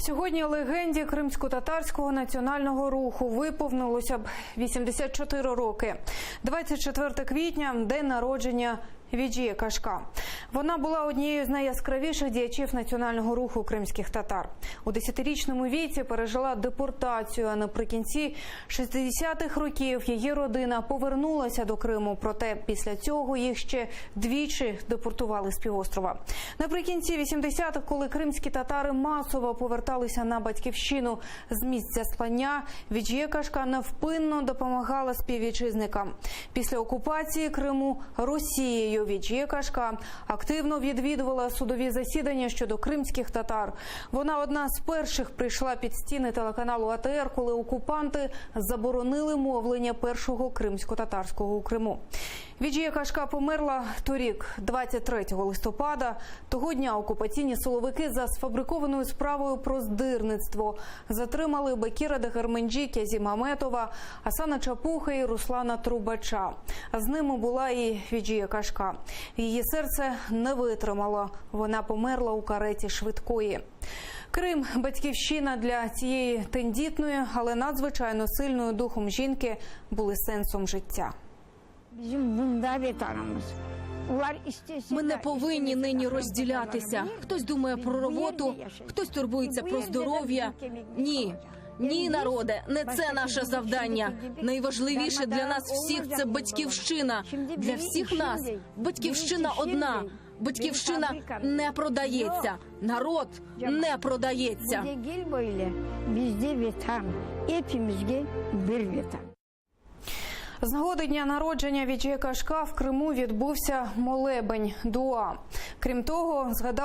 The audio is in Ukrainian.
Сьогодні легенді кримсько-татарського національного руху виповнилося б 84 роки. 24 квітня – день народження Віджії Кашка. Вона була однією з найяскравіших діячів національного руху кримських татар. У 10-річному віці пережила депортацію, а наприкінці 60-х років її родина повернулася до Криму. Проте після цього їх ще двічі депортували з півострова. Наприкінці 80-х, коли кримські татари масово поверталися на батьківщину з місць заслання, Віджія Кашка невпинно допомагала співвітчизникам. Після окупації Криму Росією Віджія Кашка активно відвідувала судові засідання щодо кримських татар. Вона одна з перших прийшла під стіни телеканалу АТР, коли окупанти заборонили мовлення першого кримсько-татарського у Криму. Віджія Кашка померла торік, 23 листопада. Того дня окупаційні силовики за сфабрикованою справою про здирництво затримали Бекіра Дегерменджі, Кязімаметова, Асана Чапуха і Руслана Трубача. А з ними була і Віджія Кашка. Її серце не витримало. Вона померла у кареті швидкої. Крим – батьківщина для цієї тендітної, але надзвичайно сильною духом жінки, були сенсом життя. Ми не повинні нині розділятися. Хтось думає про роботу, хтось турбується про здоров'я. Ні. Ні, народе, не це наше завдання. Найважливіше для нас всіх – це батьківщина. Для всіх нас батьківщина одна. Батьківщина не продається. Народ не продається. З нагоди дня народження Віджії Кашка в Криму відбувся молебень дуа. Крім того, згадав